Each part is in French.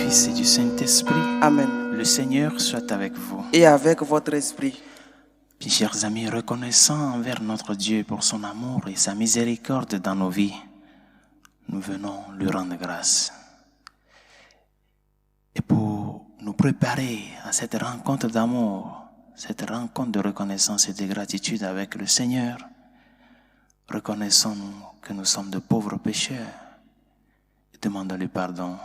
Fils et du Saint-Esprit. Amen. Le Seigneur soit avec vous. Et avec votre esprit. Mes chers amis, reconnaissants envers notre Dieu pour son amour et sa miséricorde dans nos vies, nous venons lui rendre grâce. Et pour nous préparer à cette rencontre d'amour, cette rencontre de reconnaissance et de gratitude avec le Seigneur, reconnaissons-nous que nous sommes de pauvres pécheurs et demandons-lui pardon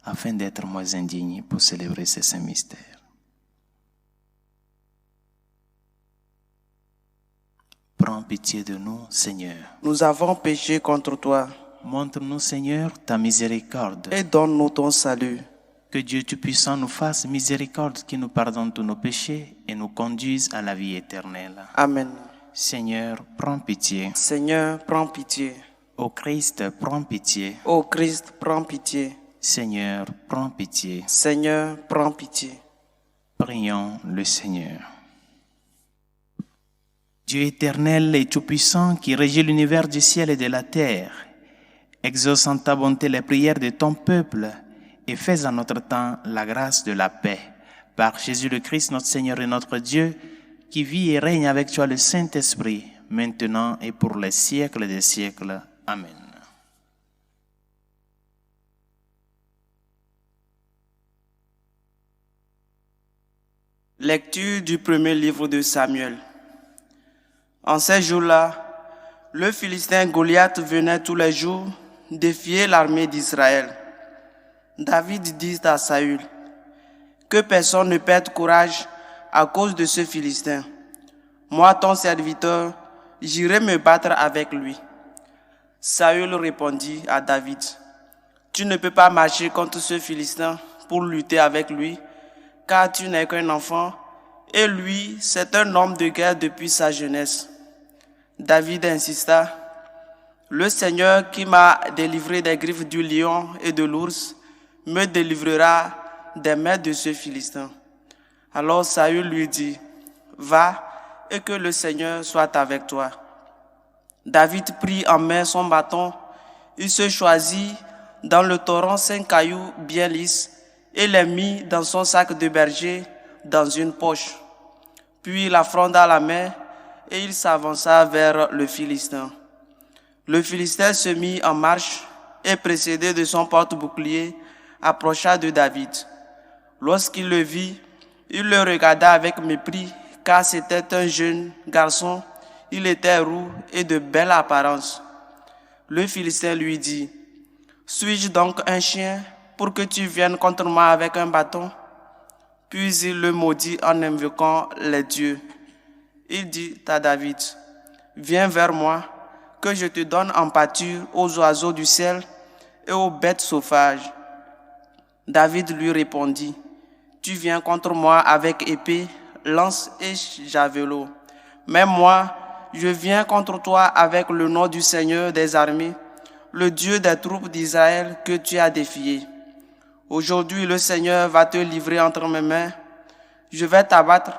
afin d'être moins indignes pour célébrer ces saints mystères. Prends pitié de nous, Seigneur. Nous avons péché contre toi. Montre-nous, Seigneur, ta miséricorde. Et donne-nous ton salut. Que Dieu Tout-Puissant nous fasse miséricorde, qui nous pardonne tous nos péchés et nous conduise à la vie éternelle. Amen. Seigneur, prends pitié. Seigneur, prends pitié. Ô Christ, prends pitié. Ô Christ, prends pitié. Seigneur, prends pitié. Seigneur, prends pitié. Prions le Seigneur. Dieu éternel et tout-puissant qui régit l'univers du ciel et de la terre, exauce en ta bonté les prières de ton peuple et fais en notre temps la grâce de la paix. Par Jésus le Christ, notre Seigneur et notre Dieu, qui vit et règne avec toi le Saint-Esprit, maintenant et pour les siècles des siècles. Amen. Lecture du premier livre de Samuel. En ces jours-là, le Philistin Goliath venait tous les jours défier l'armée d'Israël. David dit à Saül, « Que personne ne perde courage à cause de ce Philistin. Moi, ton serviteur, j'irai me battre avec lui. » Saül répondit à David, « Tu ne peux pas marcher contre ce Philistin pour lutter avec lui, car tu n'es qu'un enfant, et lui, c'est un homme de guerre depuis sa jeunesse. » David insista, « Le Seigneur qui m'a délivré des griffes du lion et de l'ours me délivrera des mains de ce Philistin. » Alors Saül lui dit, « Va, et que le Seigneur soit avec toi. » David prit en main son bâton, il se choisit dans le torrent 5 cailloux bien lisses et les mit dans son sac de berger dans une poche. Puis il affronta la main et il s'avança vers le Philistin. Le Philistin se mit en marche et, précédé de son porte-bouclier, approcha de David. Lorsqu'il le vit, il le regarda avec mépris, car c'était un jeune garçon, il était roux et de belle apparence. Le Philistin lui dit, « Suis-je donc un chien pour que tu viennes contre moi avec un bâton ?» Puis il le maudit en invoquant les dieux. Il dit à David, « Viens vers moi, que je te donne en pâture aux oiseaux du ciel et aux bêtes sauvages. » David lui répondit, « Tu viens contre moi avec épée, lance et javelot. Mais moi, je viens contre toi avec le nom du Seigneur des armées, le Dieu des troupes d'Israël que tu as défié. Aujourd'hui, le Seigneur va te livrer entre mes mains. Je vais t'abattre,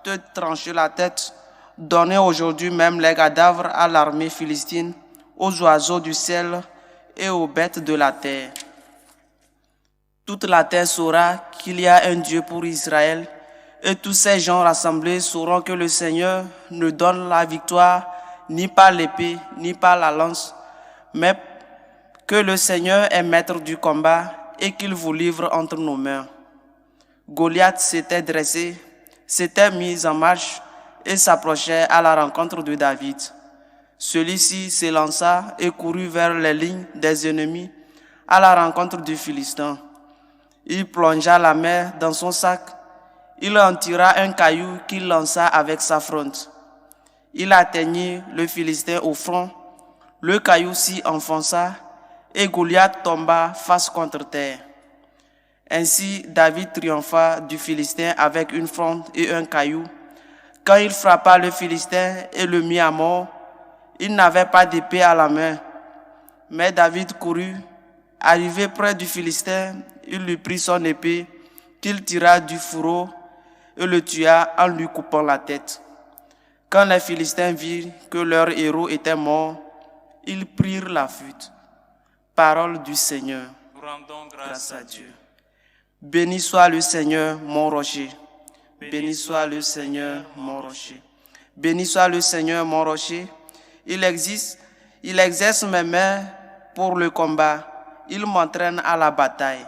te trancher la tête, donner aujourd'hui même les cadavres à l'armée philistine, aux oiseaux du ciel et aux bêtes de la terre. Toute la terre saura qu'il y a un Dieu pour Israël, et tous ces gens rassemblés sauront que le Seigneur ne donne la victoire ni par l'épée, ni par la lance, mais que le Seigneur est maître du combat et qu'il vous livre entre nos mains. » Goliath s'était dressé, s'était mis en marche et s'approchait à la rencontre de David. Celui-ci s'élança et courut vers les lignes des ennemis à la rencontre du Philistin. Il plongea la main dans son sac, il en tira un caillou qu'il lança avec sa fronte. Il atteignit le Philistin au front, le caillou s'y enfonça et Goliath tomba face contre terre. Ainsi, David triompha du Philistin avec une fronde et un caillou. Quand il frappa le Philistin et le mit à mort, il n'avait pas d'épée à la main. Mais David courut, arrivé près du Philistin, il lui prit son épée, qu'il tira du fourreau et le tua en lui coupant la tête. Quand les Philistins virent que leur héros était mort, ils prirent la fuite. Parole du Seigneur. Rendons grâce à Dieu. Béni soit le Seigneur, mon rocher. Béni soit le Seigneur, mon rocher. Béni soit le Seigneur, mon rocher. Il exerce mes mains pour le combat. Il m'entraîne à la bataille.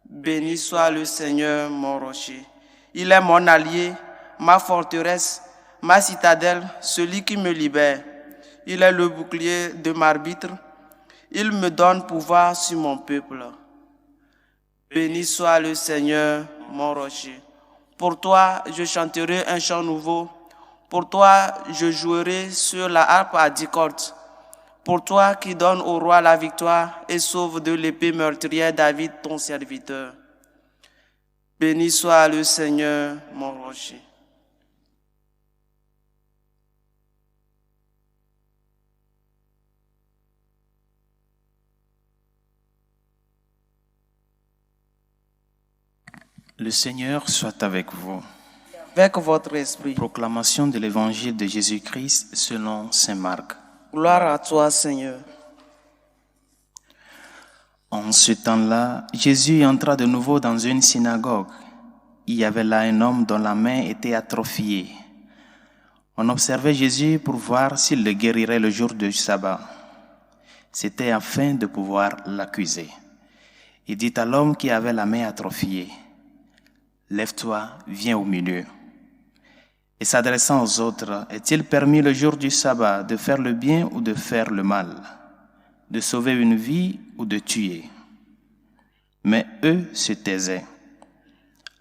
Béni soit le Seigneur, mon rocher. Il est mon allié, ma forteresse, ma citadelle, celui qui me libère. Il est le bouclier de mon arbitre. Il me donne pouvoir sur mon peuple. Béni soit le Seigneur, mon rocher. Pour toi, je chanterai un chant nouveau. Pour toi, je jouerai sur la harpe à 10 cordes. Pour toi qui donnes au roi la victoire et sauve de l'épée meurtrière David, ton serviteur. Béni soit le Seigneur, mon rocher. Le Seigneur soit avec vous. Avec votre esprit. Proclamation de l'évangile de Jésus-Christ selon saint Marc. Gloire à toi, Seigneur. En ce temps-là, Jésus entra de nouveau dans une synagogue. Il y avait là un homme dont la main était atrophiée. On observait Jésus pour voir s'il le guérirait le jour du sabbat. C'était afin de pouvoir l'accuser. Il dit à l'homme qui avait la main atrophiée, « Lève-toi, viens au milieu. » Et s'adressant aux autres, est-il permis le jour du sabbat de faire le bien ou de faire le mal, de sauver une vie ou de tuer? Mais eux se taisaient.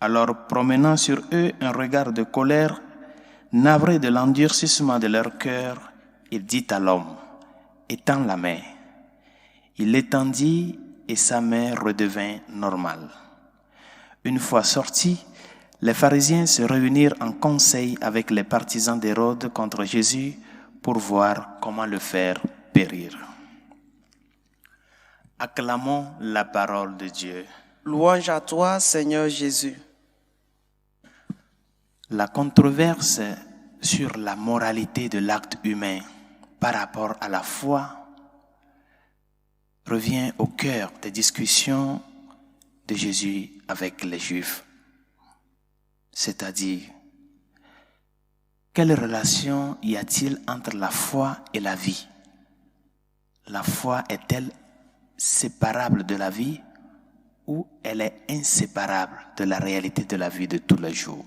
Alors, promenant sur eux un regard de colère, navré de l'endurcissement de leur cœur, il dit à l'homme, « Étends la main. » Il l'étendit et sa main redevint normale. Une fois sortis, les pharisiens se réunirent en conseil avec les partisans d'Hérode contre Jésus pour voir comment le faire périr. Acclamons la parole de Dieu. Louange à toi, Seigneur Jésus. La controverse sur la moralité de l'acte humain par rapport à la foi revient au cœur des discussions de Jésus avec les Juifs. C'est-à-dire, quelle relation y a-t-il entre la foi et la vie? La foi est-elle séparable de la vie ou elle est inséparable de la réalité de la vie de tous les jours?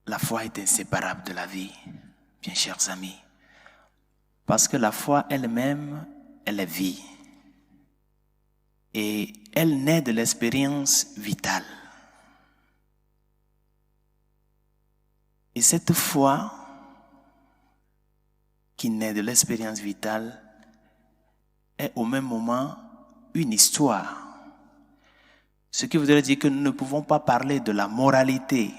La foi est inséparable de la vie, bien chers amis, parce que la foi elle-même, elle est vie. Et elle naît de l'expérience vitale. Et cette foi qui naît de l'expérience vitale est au même moment une histoire. Ce qui voudrait dire que nous ne pouvons pas parler de la moralité,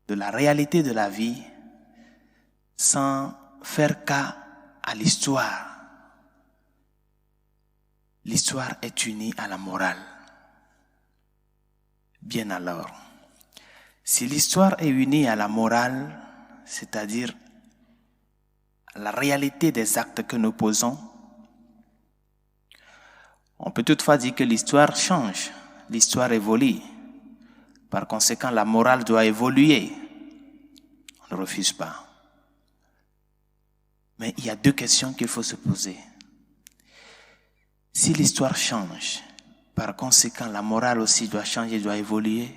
de la réalité de la vie, sans faire cas à l'histoire. L'histoire est unie à la morale. Bien alors, si l'histoire est unie à la morale, c'est-à-dire la réalité des actes que nous posons, on peut toutefois dire que l'histoire change, l'histoire évolue. Par conséquent, la morale doit évoluer. On ne refuse pas. Mais il y a deux questions qu'il faut se poser. Si l'histoire change, par conséquent, la morale aussi doit changer, doit évoluer.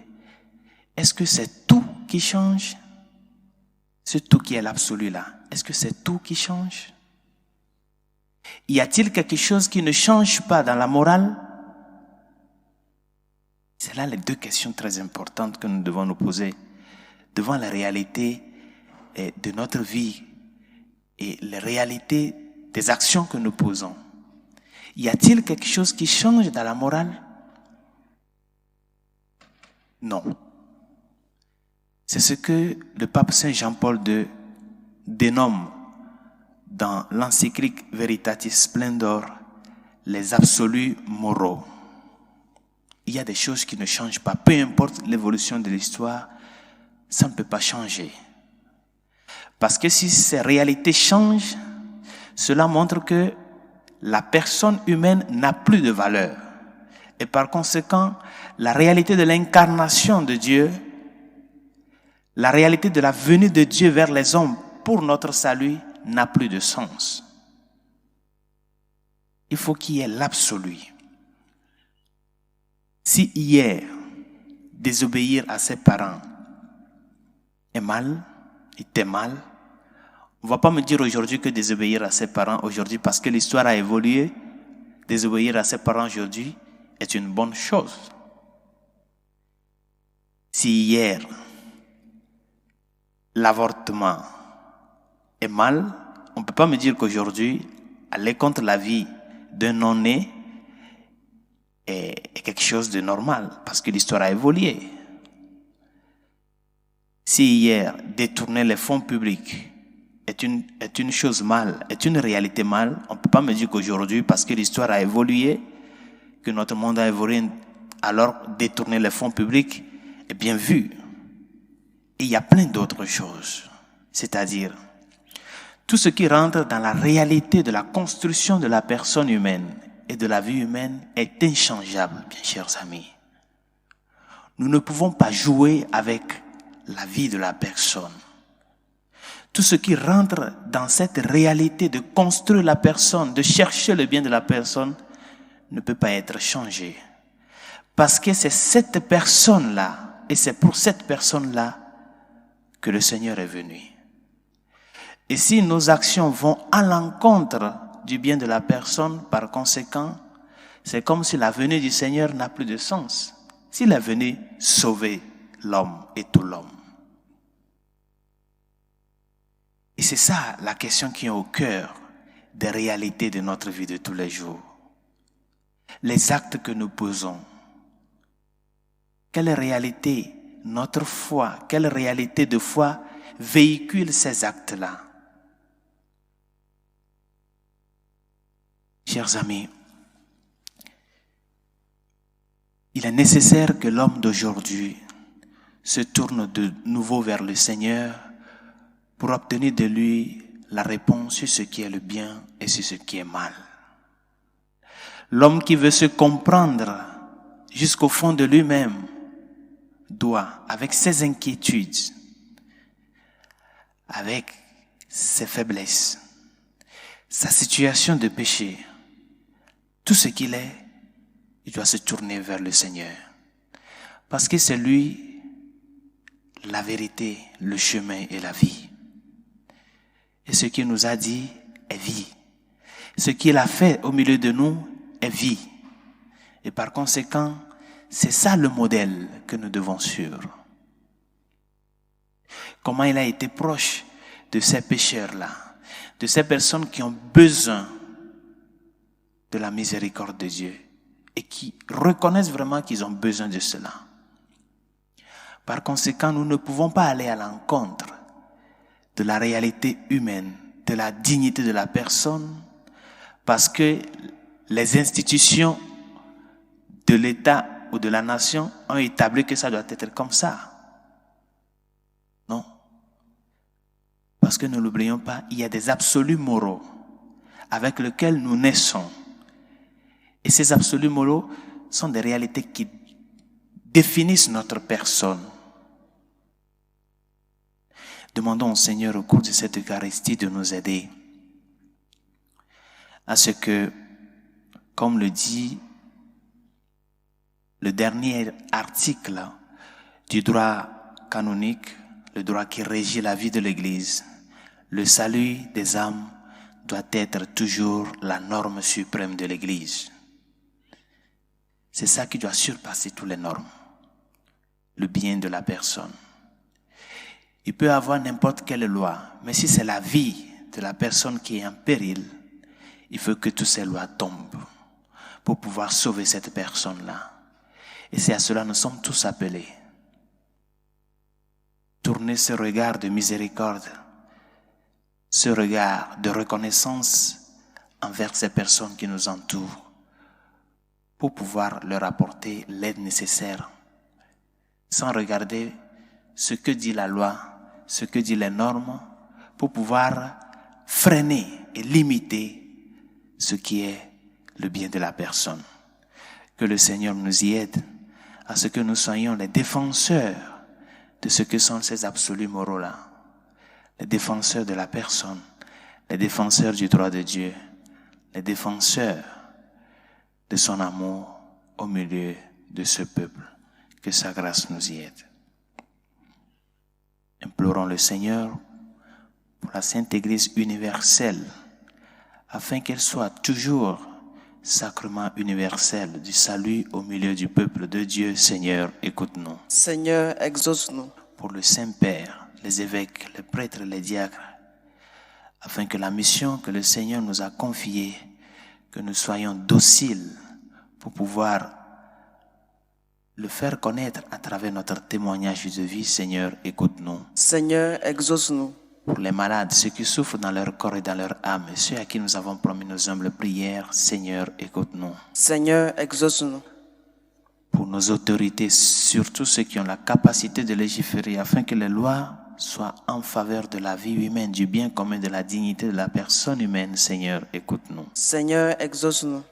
Est-ce que c'est tout qui change? C'est tout qui est l'absolu là. Est-ce que c'est tout qui change? Y a-t-il quelque chose qui ne change pas dans la morale? C'est là les deux questions très importantes que nous devons nous poser devant la réalité de notre vie et les réalités des actions que nous posons. Y a-t-il quelque chose qui change dans la morale? Non. C'est ce que le pape Saint Jean-Paul II dénomme dans l'encyclique Veritatis Splendor les absolus moraux. Il y a des choses qui ne changent pas. Peu importe l'évolution de l'histoire, ça ne peut pas changer. Parce que si ces réalités changent, cela montre que la personne humaine n'a plus de valeur. Et par conséquent, la réalité de l'incarnation de Dieu, la réalité de la venue de Dieu vers les hommes pour notre salut n'a plus de sens. Il faut qu'il y ait l'absolu. Si hier, désobéir à ses parents est mal, était mal, on ne va pas me dire aujourd'hui que désobéir à ses parents aujourd'hui, parce que l'histoire a évolué, désobéir à ses parents aujourd'hui est une bonne chose. Si hier, l'avortement est mal, on ne peut pas me dire qu'aujourd'hui, aller contre la vie d'un non-né est quelque chose de normal, parce que l'histoire a évolué. Si hier, détourner les fonds publics est une chose mal, est une réalité mal, on ne peut pas me dire qu'aujourd'hui, parce que l'histoire a évolué, que notre monde a évolué, alors détourner les fonds publics est bien vu. Et il y a plein d'autres choses, c'est-à-dire tout ce qui rentre dans la réalité de la construction de la personne humaine et de la vie humaine est inchangeable, bien chers amis. Nous ne pouvons pas jouer avec la vie de la personne. Tout ce qui rentre dans cette réalité de construire la personne, de chercher le bien de la personne, ne peut pas être changé. Parce que c'est cette personne-là, et c'est pour cette personne-là que le Seigneur est venu. Et si nos actions vont à l'encontre du bien de la personne, par conséquent, c'est comme si la venue du Seigneur n'a plus de sens. S'il est venu sauver l'homme et tout l'homme. Et c'est ça la question qui est au cœur des réalités de notre vie de tous les jours. Les actes que nous posons. Quelle réalité notre foi, quelle réalité de foi véhicule ces actes-là? Chers amis, il est nécessaire que l'homme d'aujourd'hui se tourne de nouveau vers le Seigneur pour obtenir de lui la réponse sur ce qui est le bien et sur ce qui est mal. L'homme qui veut se comprendre jusqu'au fond de lui-même doit, avec ses inquiétudes, avec ses faiblesses, sa situation de péché, tout ce qu'il est, il doit se tourner vers le Seigneur. Parce que c'est lui la vérité, le chemin et la vie. Et ce qu'il nous a dit est vie. Ce qu'il a fait au milieu de nous est vie. Et par conséquent, c'est ça le modèle que nous devons suivre. Comment il a été proche de ces pécheurs-là, de ces personnes qui ont besoin de la miséricorde de Dieu et qui reconnaissent vraiment qu'ils ont besoin de cela. Par conséquent, nous ne pouvons pas aller à l'encontre de la réalité humaine, de la dignité de la personne, parce que les institutions de l'État ou de la nation ont établi que ça doit être comme ça. Non. Parce que ne l'oublions pas, il y a des absolus moraux avec lesquels nous naissons. Et ces absolus moraux sont des réalités qui définissent notre personne. Demandons au Seigneur au cours de cette Eucharistie de nous aider à ce que, comme le dit le dernier article du droit canonique, le droit qui régit la vie de l'Église, le salut des âmes doit être toujours la norme suprême de l'Église. C'est ça qui doit surpasser toutes les normes. Le bien de la personne. Il peut y avoir n'importe quelle loi, mais si c'est la vie de la personne qui est en péril, il faut que toutes ces lois tombent pour pouvoir sauver cette personne-là. Et c'est à cela que nous sommes tous appelés. Tourner ce regard de miséricorde, ce regard de reconnaissance envers ces personnes qui nous entourent, pour pouvoir leur apporter l'aide nécessaire, sans regarder ce que dit la loi, ce que dit les normes, pour pouvoir freiner et limiter ce qui est le bien de la personne. Que le Seigneur nous y aide à ce que nous soyons les défenseurs de ce que sont ces absolus moraux-là, les défenseurs de la personne, les défenseurs du droit de Dieu, les défenseurs de son amour au milieu de ce peuple. Que sa grâce nous y aide. Implorons le Seigneur pour la Sainte Église universelle, afin qu'elle soit toujours sacrement universel du salut au milieu du peuple de Dieu. Seigneur, écoute-nous. Seigneur, exauce-nous. Pour le Saint-Père, les évêques, les prêtres, les diacres, afin que la mission que le Seigneur nous a confiée, que nous soyons dociles pour pouvoir le faire connaître à travers notre témoignage de vie. Seigneur, écoute-nous. Seigneur, exauce-nous. Pour les malades, ceux qui souffrent dans leur corps et dans leur âme, et ceux à qui nous avons promis nos humbles prières, Seigneur, écoute-nous. Seigneur, exauce-nous. Pour nos autorités, surtout ceux qui ont la capacité de légiférer, afin que les lois soient en faveur de la vie humaine, du bien commun, de la dignité de la personne humaine, Seigneur, écoute-nous. Seigneur, exauce-nous.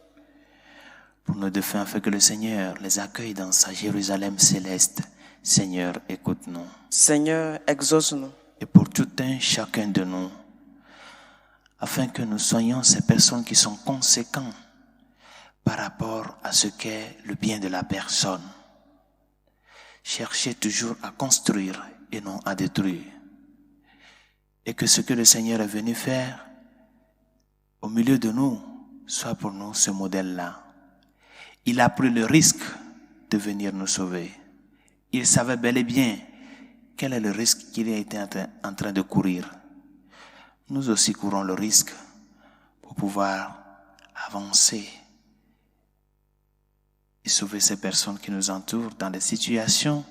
Pour nos défunts, afin que le Seigneur les accueille dans sa Jérusalem céleste, Seigneur, écoute-nous. Seigneur, exauce-nous. Et pour tout un chacun de nous, afin que nous soyons ces personnes qui sont conséquents par rapport à ce qu'est le bien de la personne. Cherchez toujours à construire et non à détruire. Et que ce que le Seigneur est venu faire au milieu de nous soit pour nous ce modèle-là. Il a pris le risque de venir nous sauver. Il savait bel et bien quel est le risque qu'il a été en train de courir. Nous aussi courons le risque pour pouvoir avancer et sauver ces personnes qui nous entourent dans des situations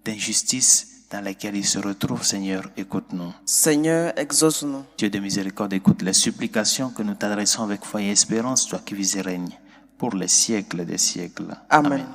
d'injustice dans lesquelles ils se retrouvent. Seigneur, écoute-nous. Seigneur, exauce-nous. Dieu de miséricorde, écoute les supplications que nous t'adressons avec foi et espérance, toi qui vis et règnes pour les siècles des siècles. Amen. Amen.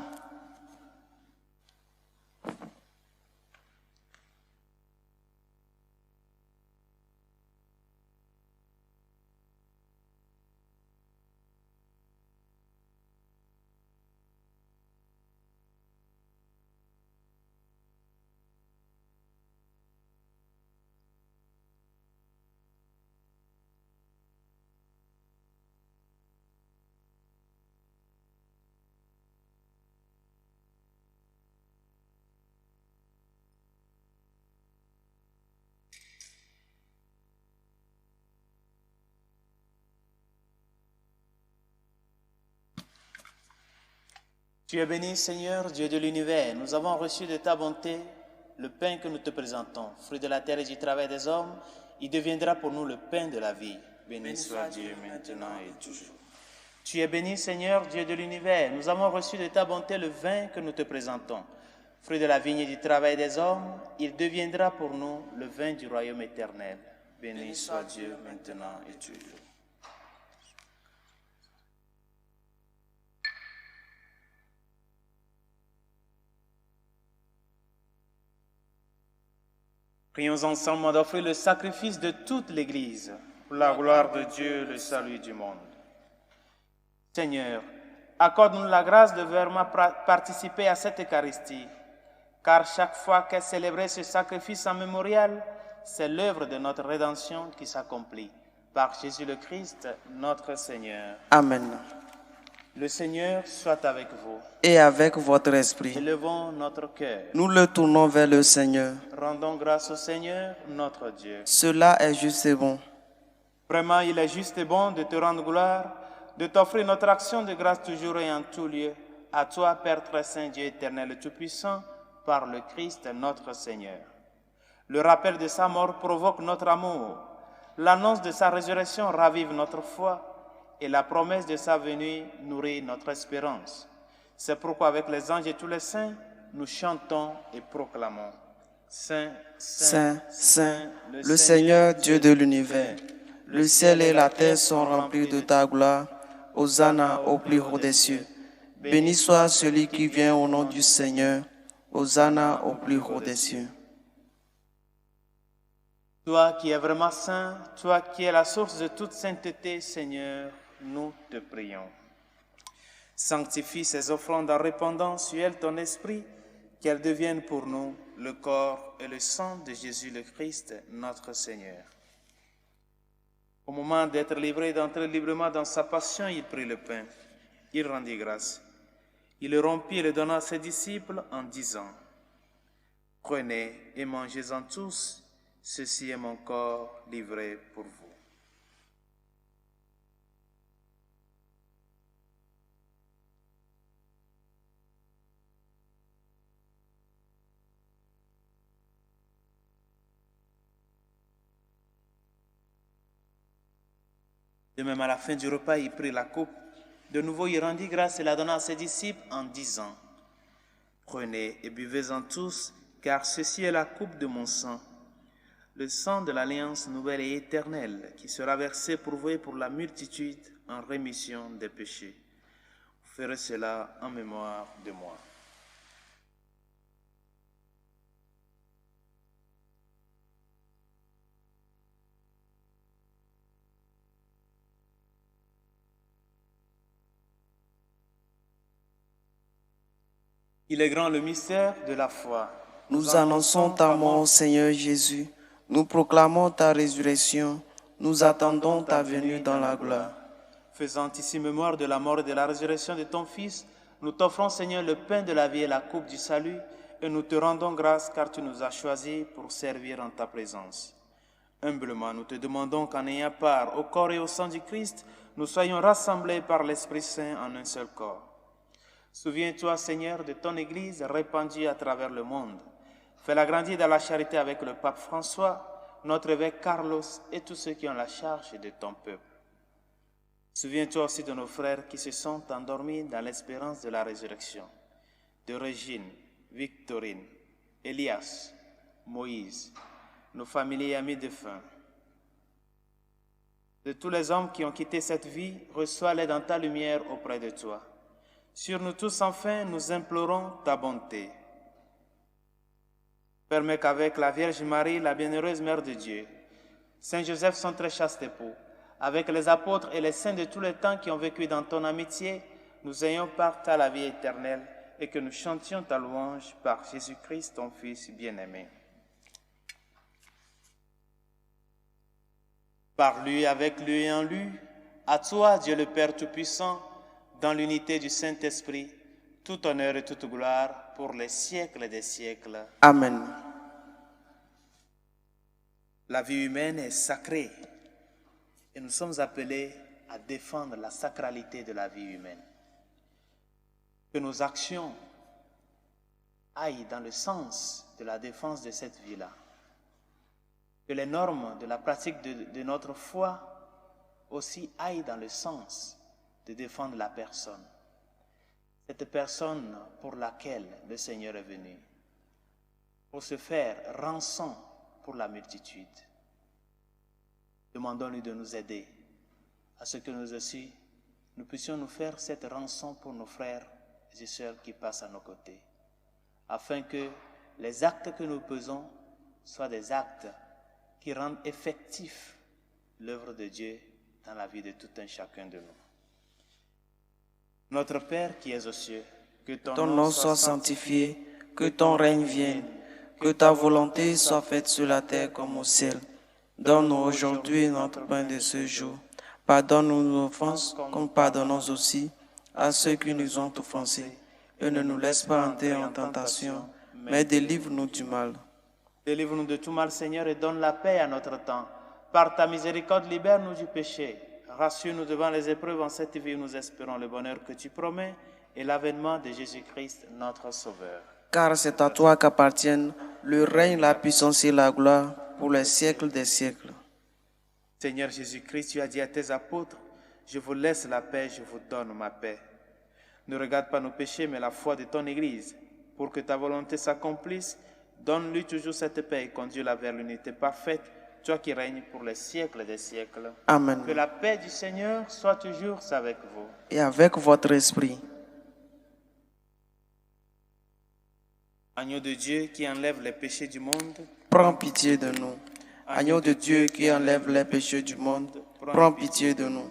Tu es béni, Seigneur, Dieu de l'univers. Nous avons reçu de ta bonté le pain que nous te présentons, fruit de la terre et du travail des hommes. Il deviendra pour nous le pain de la vie. Béni soit Dieu maintenant et toujours. Tu es béni, Seigneur, Dieu de l'univers. Nous avons reçu de ta bonté le vin que nous te présentons, fruit de la vigne et du travail des hommes. Il deviendra pour nous le vin du royaume éternel. Béni soit Dieu maintenant et toujours. Prions ensemble d'offrir le sacrifice de toute l'Église pour la gloire de Dieu, le salut du monde. Seigneur, accorde-nous la grâce de vraiment participer à cette Eucharistie, car chaque fois qu'est célébré ce sacrifice en mémorial, c'est l'œuvre de notre rédemption qui s'accomplit. Par Jésus le Christ, notre Seigneur. Amen. Le Seigneur soit avec vous. Et avec votre esprit. Élevons notre cœur. Nous le tournons vers le Seigneur. Rendons grâce au Seigneur, notre Dieu. Cela est juste et bon. Vraiment, il est juste et bon de te rendre gloire, de t'offrir notre action de grâce toujours et en tout lieu. À toi, Père très saint, Dieu éternel et tout-puissant, par le Christ, notre Seigneur. Le rappel de sa mort provoque notre amour. L'annonce de sa résurrection ravive notre foi. Et la promesse de sa venue nourrit notre espérance. C'est pourquoi avec les anges et tous les saints, nous chantons et proclamons. Saint, Saint, Saint, le Seigneur Dieu de l'univers. Le ciel et la terre sont remplis de ta gloire. Hosanna au plus haut des cieux. Béni soit celui qui vient au nom du Seigneur. Hosanna au plus haut des cieux. Toi qui es vraiment saint, toi qui es la source de toute sainteté, Seigneur, nous te prions. Sanctifie ces offrandes en répandant sur elles ton esprit, qu'elles deviennent pour nous le corps et le sang de Jésus le Christ, notre Seigneur. Au moment d'être livré et d'entrer librement dans sa passion, il prit le pain, il rendit grâce. Il le rompit et le donna à ses disciples en disant, « Prenez et mangez-en tous, ceci est mon corps livré pour vous. » De même, à la fin du repas, il prit la coupe. De nouveau, il rendit grâce et la donna à ses disciples en disant, « Prenez et buvez-en tous, car ceci est la coupe de mon sang, le sang de l'alliance nouvelle et éternelle, qui sera versé pour vous et pour la multitude en rémission des péchés. Vous ferez cela en mémoire de moi. » Il est grand le mystère de la foi. Nous annonçons ta mort, Seigneur Jésus. Nous proclamons ta résurrection. Nous attendons ta venue dans la gloire. Faisant ici mémoire de la mort et de la résurrection de ton Fils, nous t'offrons, Seigneur, le pain de la vie et la coupe du salut, et nous te rendons grâce car tu nous as choisis pour servir en ta présence. Humblement, nous te demandons qu'en ayant part au corps et au sang du Christ, nous soyons rassemblés par l'Esprit Saint en un seul corps. Souviens-toi, Seigneur, de ton Église répandue à travers le monde. Fais-la grandir dans la charité avec le pape François, notre évêque Carlos et tous ceux qui ont la charge de ton peuple. Souviens-toi aussi de nos frères qui se sont endormis dans l'espérance de la résurrection, de Régine, Victorine, Elias, Moïse, nos familles et amis défunts. De tous les hommes qui ont quitté cette vie, reçois-les dans ta lumière auprès de toi. Sur nous tous, enfin, nous implorons ta bonté. Permets qu'avec la Vierge Marie, la bienheureuse Mère de Dieu, Saint Joseph, son très chaste époux, avec les apôtres et les saints de tous les temps qui ont vécu dans ton amitié, nous ayons part à la vie éternelle et que nous chantions ta louange par Jésus-Christ, ton Fils bien-aimé. Par lui, avec lui et en lui, à toi, Dieu le Père Tout-Puissant, dans l'unité du Saint-Esprit, tout honneur et toute gloire pour les siècles des siècles. Amen. La vie humaine est sacrée et nous sommes appelés à défendre la sacralité de la vie humaine. Que nos actions aillent dans le sens de la défense de cette vie-là. Que les normes de la pratique de notre foi aussi aillent dans le sens de défendre la personne. Cette personne pour laquelle le Seigneur est venu, pour se faire rançon pour la multitude. Demandons-lui de nous aider à ce que nous aussi, nous puissions nous faire cette rançon pour nos frères et sœurs qui passent à nos côtés, afin que les actes que nous posons soient des actes qui rendent effectif l'œuvre de Dieu dans la vie de tout un chacun de nous. Notre Père qui es aux cieux, que ton nom soit sanctifié, que ton règne vienne, que ta volonté soit faite sur la terre comme au ciel. Donne-nous aujourd'hui notre pain de ce jour. Pardonne-nous nos offenses, comme pardonnons aussi à ceux qui nous ont offensés. Et ne nous laisse pas entrer en tentation, mais délivre-nous du mal. Délivre-nous de tout mal, Seigneur, et donne la paix à notre temps. Par ta miséricorde, libère-nous du péché. Rassure-nous devant les épreuves en cette vie où nous espérons le bonheur que tu promets et l'avènement de Jésus-Christ, notre Sauveur. Car c'est à toi qu'appartiennent le règne, la puissance et la gloire pour les siècles des siècles. Seigneur Jésus-Christ, tu as dit à tes apôtres, « Je vous laisse la paix, je vous donne ma paix. » Ne regarde pas nos péchés, mais la foi de ton Église. Pour que ta volonté s'accomplisse, donne-lui toujours cette paix et conduis-la vers l'unité parfaite, toi qui règnes pour les siècles des siècles. Amen. Que la paix du Seigneur soit toujours avec vous. Et avec votre esprit. Agneau de Dieu qui enlève les péchés du monde, prends pitié de nous. Agneau de Dieu qui enlève les péchés du monde, prends pitié de nous.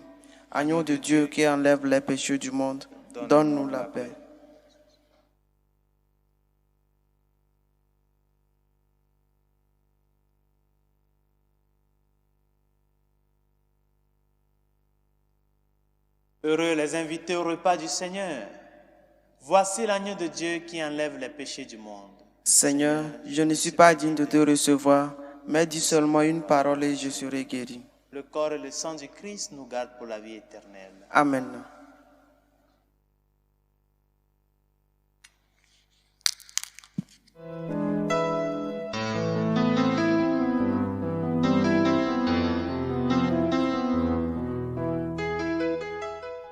Agneau de Dieu qui enlève les péchés du monde, donne-nous la paix. Heureux les invités au repas du Seigneur. Voici l'agneau de Dieu qui enlève les péchés du monde. Seigneur, je ne suis pas digne de te recevoir, mais dis seulement une parole et je serai guéri. Le corps et le sang du Christ nous gardent pour la vie éternelle. Amen.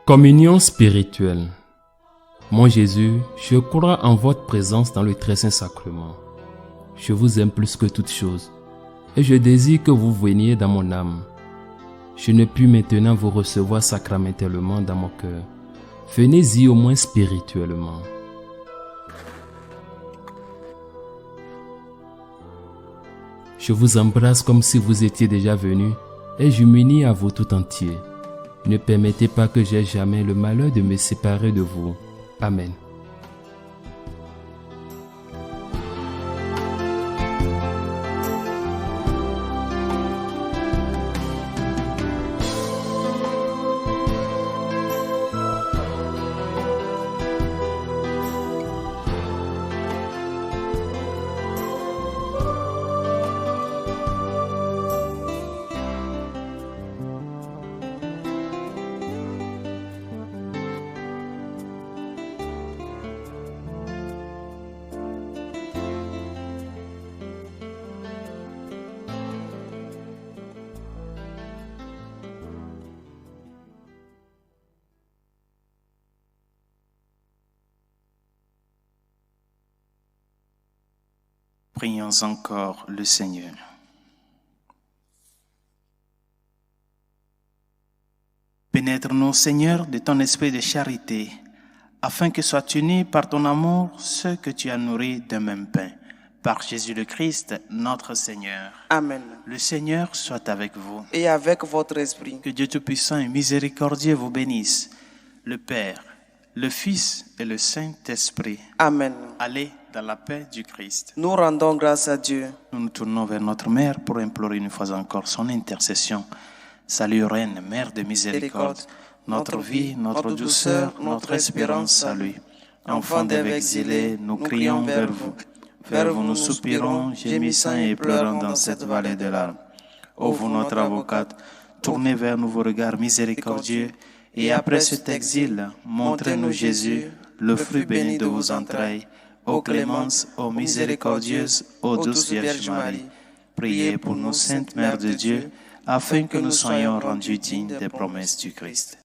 Communion spirituelle. Mon Jésus, je crois en votre présence dans le très saint sacrement. Je vous aime plus que toute chose et je désire que vous veniez dans mon âme. Je ne puis maintenant vous recevoir sacramentellement dans mon cœur. Venez-y au moins spirituellement. Je vous embrasse comme si vous étiez déjà venu et je m'unis à vous tout entier. Ne permettez pas que j'aie jamais le malheur de me séparer de vous. Amen. Prions encore le Seigneur. Pénètre-nous, Seigneur, de ton esprit de charité, afin que soient unis par ton amour ceux que tu as nourris d'un même pain. Par Jésus le Christ, notre Seigneur. Amen. Le Seigneur soit avec vous. Et avec votre esprit. Que Dieu Tout-Puissant et Miséricordieux vous bénisse, le Père, le Fils et le Saint-Esprit. Amen. Allez dans la paix du Christ. Nous rendons grâce à Dieu. Nous nous tournons vers notre Mère pour implorer une fois encore son intercession. Salut Reine, Mère de miséricorde, notre vie, notre douceur, notre espérance, salut. Enfants d'Ève exilés, nous crions vers vous. Vers vous nous soupirons, gémissant et pleurant dans cette vallée de larmes. Ô vous notre avocate, tournez vers nous vos regards miséricordieux, et après cet exil, montrez-nous Jésus, le fruit béni de vos entrailles. Ô clémence, ô miséricordieuse, ô douce Vierge Marie, priez pour nous, Sainte Mère de Dieu, afin que nous soyons rendus dignes des promesses du Christ.